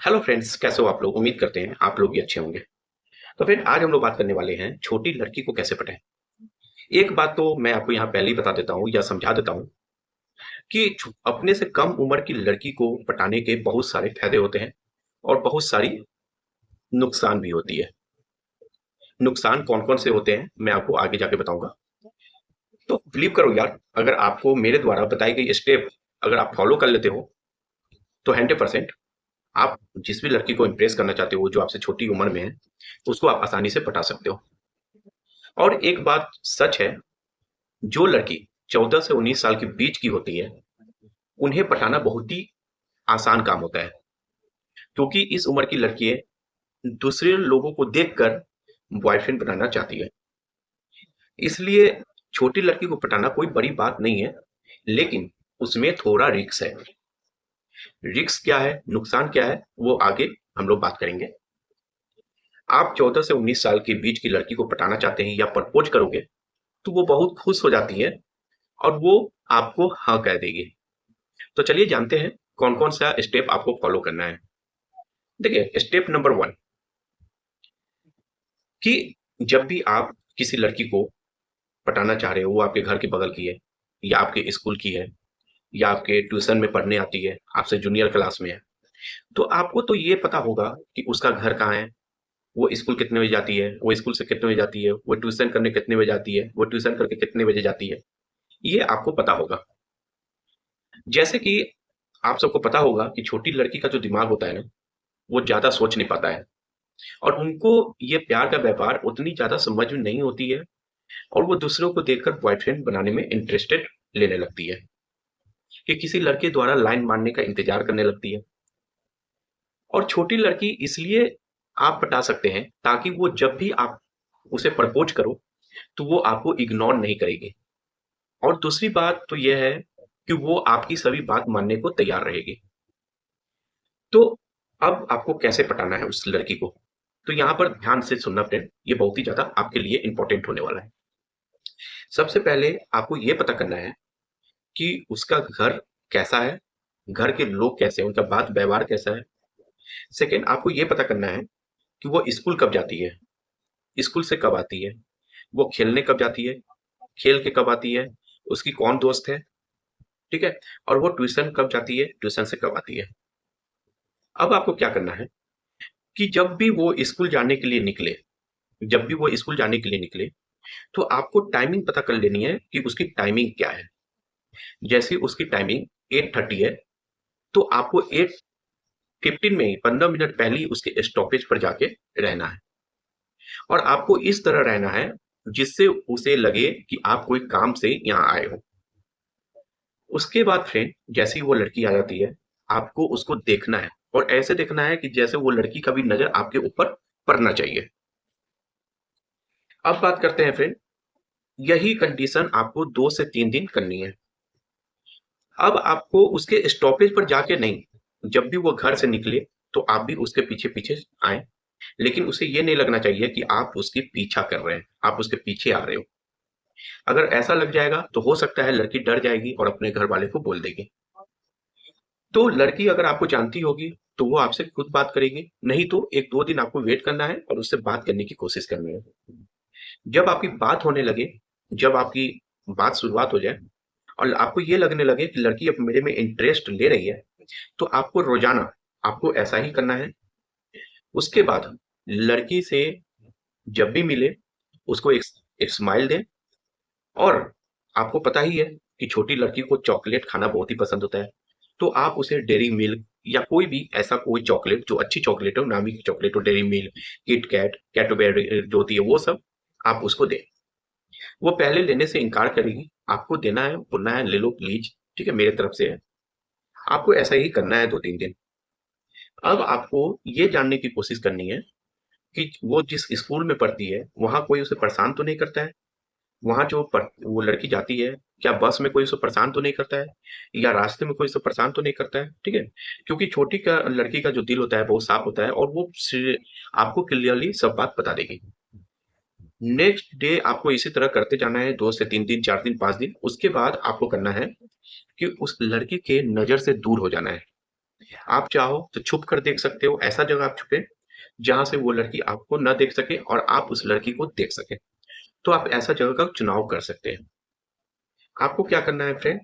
Hello friends, कैसे हो आप लोग? उम्मीद करते हैं आप लोग भी अच्छे होंगे। तो फ्रेंड, आज हम लोग बात करने वाले हैं छोटी लड़की को कैसे पटाएं। एक बात तो मैं आपको यहाँ पहले ही बता देता हूँ या समझा देता हूँ कि अपने से कम उम्र की लड़की को पटाने के बहुत सारे फायदे होते हैं और बहुत सारी नुकसान भी होती है। नुकसान कौन कौन से होते हैं मैं आपको आगे जाके बताऊंगा। तो बिलीव करो यार, अगर आपको मेरे द्वारा बताई गई स्टेप अगर आप फॉलो कर लेते हो तो 100% आप जिस भी लड़की को इम्प्रेस करना चाहते हो जो आपसे छोटी उम्र में है, उसको आप आसानी से पटा सकते हो। और एक बात सच है, जो लड़की 14 से 19 साल के बीच की होती है, उन्हें पटाना बहुत ही आसान काम होता है, क्योंकि इस उम्र की लड़कियां दूसरे लोगों को देखकर बॉयफ्रेंड बनाना चाहती है। इसलिए छोटी लड़की को पटाना कोई बड़ी बात नहीं है, लेकिन उसमें थोड़ा रिस्क है। रिस्क क्या है, नुकसान क्या है, वो आगे हम लोग बात करेंगे। आप 14 से 19 साल के बीच की लड़की को पटाना चाहते हैं या प्रपोज करोगे, तो वो बहुत खुश हो जाती है और वो आपको हाँ कह देगी। तो चलिए जानते हैं कौन कौन सा स्टेप आपको फॉलो करना है। देखिए, स्टेप नंबर वन, कि जब भी आप किसी लड़की को पटाना चाह रहे हो, वो आपके घर के बगल की है या आपके स्कूल की है या आपके ट्यूशन में पढ़ने आती है, आपसे जूनियर क्लास में है, तो आपको तो ये पता होगा कि उसका घर कहाँ है, वो स्कूल कितने बजे जाती है, वो स्कूल से कितने बजे जाती है, वो ट्यूशन करने कितने बजे जाती है, वो ट्यूशन करके कितने बजे जाती है, ये आपको पता होगा। जैसे कि आप सबको पता होगा कि छोटी लड़की का जो दिमाग होता है ना, वो ज्यादा सोच नहीं पाता है और उनको ये प्यार का व्यापार उतनी ज्यादा समझ में नहीं होती है और वो दूसरों को देखकर बॉयफ्रेंड बनाने में इंटरेस्टेड लेने लगती है, कि किसी लड़के द्वारा लाइन मारने का इंतजार करने लगती है। और छोटी लड़की इसलिए आप पटा सकते हैं ताकि वो जब भी आप उसे प्रपोज करो तो वो आपको इग्नोर नहीं करेगी। और दूसरी बात तो यह है कि वो आपकी सभी बात मानने को तैयार रहेगी। तो अब आपको कैसे पटाना है उस लड़की को, तो यहाँ पर ध्यान से सुनना फ्रेंड, ये बहुत ही ज्यादा आपके लिए इंपॉर्टेंट होने वाला है। सबसे पहले आपको ये पता करना है कि उसका घर कैसा है, घर के लोग कैसे हैं, उनका बात व्यवहार कैसा है। सेकंड, आपको ये पता करना है कि वो स्कूल कब जाती है, स्कूल से कब आती है, वो खेलने कब जाती है, खेल के कब आती है, उसकी कौन दोस्त है, ठीक है, और वो ट्यूशन कब जाती है, ट्यूशन से कब आती है। अब आपको क्या करना है कि जब भी वो स्कूल जाने के लिए निकले, जब भी वो स्कूल जाने के लिए निकले, तो आपको टाइमिंग पता कर लेनी है कि उसकी टाइमिंग क्या है। जैसे उसकी टाइमिंग 8:30 है, तो आपको 8:15 में ही 15 मिनट पहले ही उसके स्टॉपेज पर जाके रहना है और आपको इस तरह रहना है जिससे उसे लगे कि आप कोई काम से यहाँ आए हो। उसके बाद फ्रेंड, जैसे ही वो लड़की आ जाती है, आपको उसको देखना है और ऐसे देखना है कि जैसे वो लड़की का भी नजर आपके ऊपर पड़ना चाहिए। अब बात करते हैं फ्रेंड, यही कंडीशन आपको 2 से 3 दिन करनी है। अब आपको उसके स्टॉपेज पर जाके नहीं, जब भी वो घर से निकले तो आप भी उसके पीछे पीछे आए, लेकिन उसे ये नहीं लगना चाहिए कि आप उसके पीछा कर रहे हैं, आप उसके पीछे आ रहे हो। अगर ऐसा लग जाएगा तो हो सकता है लड़की डर जाएगी और अपने घर वाले को बोल देगी। तो लड़की अगर आपको जानती होगी तो वो आपसे खुद बात करेगी, नहीं तो 1-2 दिन आपको वेट करना है और उससे बात करने की कोशिश करनी है। जब आपकी बात होने लगे, जब आपकी बात शुरुआत हो जाए और आपको ये लगने लगे कि लड़की अब मेरे में इंटरेस्ट ले रही है, तो आपको रोजाना आपको ऐसा ही करना है। उसके बाद लड़की से जब भी मिले उसको एक स्माइल दें। और आपको पता ही है कि छोटी लड़की को चॉकलेट खाना बहुत ही पसंद होता है, तो आप उसे डेयरी मिल्क या कोई भी ऐसा कोई चॉकलेट जो अच्छी चॉकलेट हो, नामी की चॉकलेट हो, dairy milk, Kit Kat, Cadbury जो होती है वो सब आप उसको दें। वो पहले लेने से इनकार करेगी, आपको देना है, बोलना है ले लो प्लीज, ठीक है मेरे तरफ से है। आपको ऐसा ही करना है 2-3 दिन। अब आपको ये जानने की कोशिश करनी है कि वो जिस स्कूल में पढ़ती है वहां कोई उसे परेशान तो नहीं करता है। वहाँ वो लड़की जाती है, क्या बस में कोई उसे परेशान तो नहीं करता है या रास्ते में कोई उसे परेशान तो नहीं करता है, ठीक है। क्योंकि छोटी का लड़की का जो दिल होता है बहुत साफ होता है और वो आपको क्लियरली सब बात बता देगी। नेक्स्ट डे आपको इसी तरह करते जाना है, 2 से 3 दिन, 4 दिन, 5 दिन। उसके बाद आपको करना है कि उस लड़की के नजर से दूर हो जाना है। आप चाहो तो छुप कर देख सकते हो, ऐसा जगह आप छुपें, जहाँ से वो लड़की आपको ना देख सके और आप उस लड़की को देख सकें। तो आप ऐसा जगह का चुनाव कर सकते हैं। आपको क्या करना है फ्रेंड,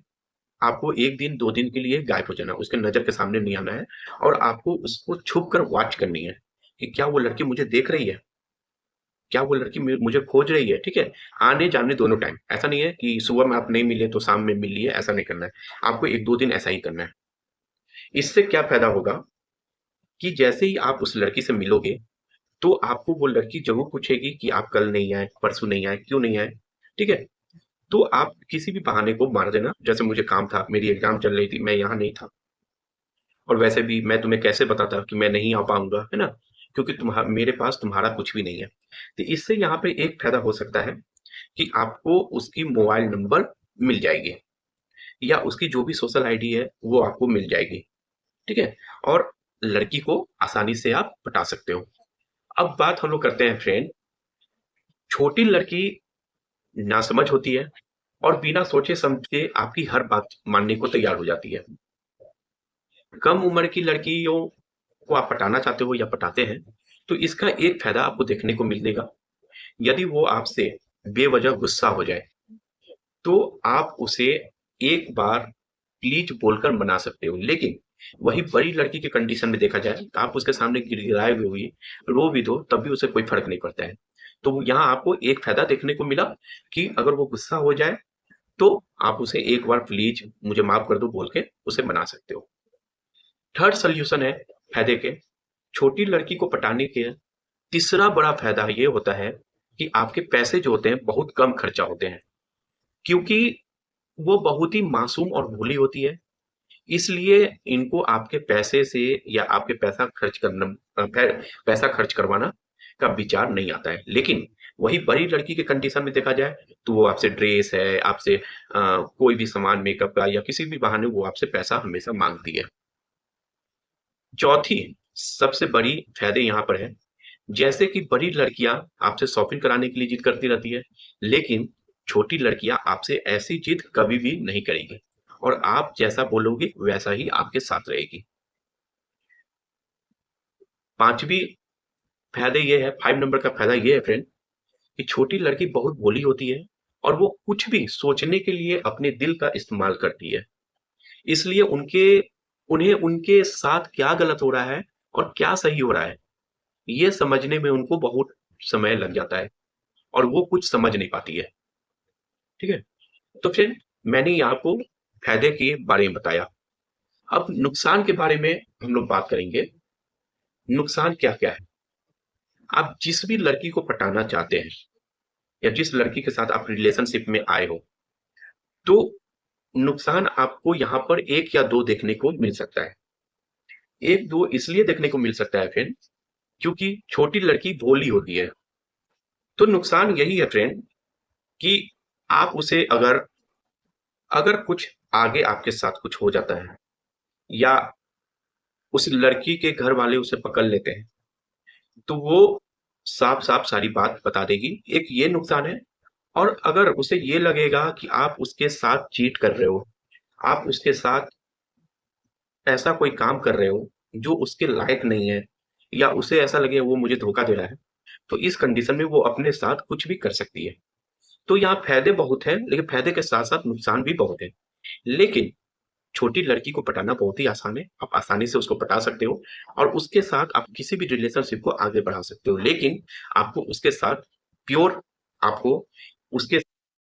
आपको 1 दिन, 2 दिन के लिए गायब हो जाना है, उसके नज़र के सामने नहीं आना है और आपको उसको छुप कर वॉच करनी है कि क्या वो लड़की मुझे देख रही है? क्या वो लड़की मुझे खोज रही है? ठीक है? आने-जाने दोनों टाइम। ऐसा नहीं है कि सुबह में आप नहीं मिले तो शाम में मिल लिए, ऐसा नहीं करना है। आपको 1-2 दिन ऐसा ही करना है। इससे क्या फ़ायदा होगा कि जैसे ही आप उस लड़की से मिलोगे, तो आपको वो लड़की ज़रूर पूछेगी कि आप कल नहीं आए, परसों नहीं आए, क्यों नहीं आए? ठीक है? तो आप किसी भी बहाने को मार देना, जैसे मुझे काम था, मेरी एग्ज़ाम चल रही थी, मैं यहाँ नहीं था और वैसे भी मैं तुम्हें कैसे बताता कि मैं नहीं आ पाऊँगा, है ना? क्योंकि मेरे पास तुम्हारा कुछ भी नहीं है। तो इससे यहाँ पे एक फ़ायदा हो सकता है कि आपको उसकी मोबाइल नंबर मिल जाएगी या उसकी जो भी सोशल आईडी है, वो आपको मिल जाएगी, ठीक है? और लड़की को आसानी से आप पटा सकते हो। अब बात हम लोग करते हैं फ्रेंड, छोटी लड़की नासमझ होती है और बिना सोचे समझे आपकी हर बात मानने को तैयार हो जाती है। कम उम्र की लड़कियों को आप पटाना चाहते हो या पटाते हैं, तो इसका एक फ़ायदा आपको देखने को मिलेगा। यदि वो आपसे बेवजह गुस्सा हो जाए, तो आप उसे एक बार प्लीज़ बोलकर मना सकते हो। लेकिन वही बड़ी लड़की के कंडीशन में देखा जाए, आप उसके सामने गिड़गिड़ाए हुए रो भी दो, तब भी उसे कोई फ़र्क नहीं पड़ता है। तो यहाँ आपको एक फ़ायदा देखने को मिला कि अगर वो गुस्सा हो जाए, तो आप उसे एक बार प्लीज़ मुझे माफ़ कर दो बोल के उसे मना सकते हो। थर्ड सॉल्यूशन है फ़ायदे के, छोटी लड़की को पटाने के तीसरा बड़ा फ़ायदा ये होता है कि आपके पैसे जो होते हैं बहुत कम खर्चा होते हैं। क्योंकि वो बहुत ही मासूम और भोली होती है, इसलिए इनको आपके पैसे से या आपके पैसा खर्च करवाना का विचार नहीं आता है। लेकिन वही बड़ी लड़की के कंडीशन में देखा जाए, तो वो आपसे ड्रेस है, आपसे कोई भी सामान मेकअप का या किसी भी बहाने वो आपसे पैसा हमेशा माँगती है। चौथी सबसे बड़ी फ़ायदे यहाँ पर है, जैसे कि बड़ी लड़कियाँ आपसे शॉपिंग कराने के लिए जिद करती रहती है, लेकिन छोटी लड़कियाँ आपसे ऐसी जिद कभी भी नहीं करेंगी और आप जैसा बोलोगे वैसा ही आपके साथ रहेगी। 5वीं फ़ायदे ये है 5 नंबर का फ़ायदा ये है फ्रेंड कि छोटी लड़की बहुत भोली होती है और वो कुछ भी सोचने के लिए अपने दिल का इस्तेमाल करती है। इसलिए उन्हें उनके साथ क्या गलत हो रहा है और क्या सही हो रहा है, ये समझने में उनको बहुत समय लग जाता है और वो कुछ समझ नहीं पाती है। ठीक है? तो फिर मैंने ये आपको फ़ायदे के बारे में बताया। अब नुकसान के बारे में हम लोग बात करेंगे। नुकसान क्या-क्या है? आप जिस भी लड़की को पटाना चाहते हैं या जिस लड़की के साथ आप रिलेशनशिप में आए हो, तो नुकसान आपको यहाँ पर 1 या 2 देखने को मिल सकता है। 1-2 इसलिए देखने को मिल सकता है फ्रेंड, क्योंकि छोटी लड़की भोली होती है। तो नुकसान यही है फ्रेंड कि आप उसे अगर अगर कुछ आगे आपके साथ कुछ हो जाता है या उस लड़की के घर वाले उसे पकड़ लेते हैं, तो वो साफ-साफ सारी बात बता देगी। एक ये नुकसान है और अगर उसे ये लगेगा कि आप उसके साथ चीट कर रहे हो, आप उसके साथ ऐसा कोई काम कर रहे हो, जो उसके लायक नहीं है या उसे ऐसा लगे वो मुझे धोखा दे रहा है, तो इस कंडीशन में वो अपने साथ कुछ भी कर सकती है। तो यहाँ फ़ायदे बहुत हैं, लेकिन फ़ायदे के साथ-साथ नुकसान भी बहुत हैं। लेकिन छोटी लड़की को पटाना बहुत ही आसान है। आप आसानी से उसको पटा सकते हो और उसके साथ आप किसी भी रिलेशनशिप को आगे बढ़ा सकते हो। लेकिन आपको उसके साथ प्योर आपको उसके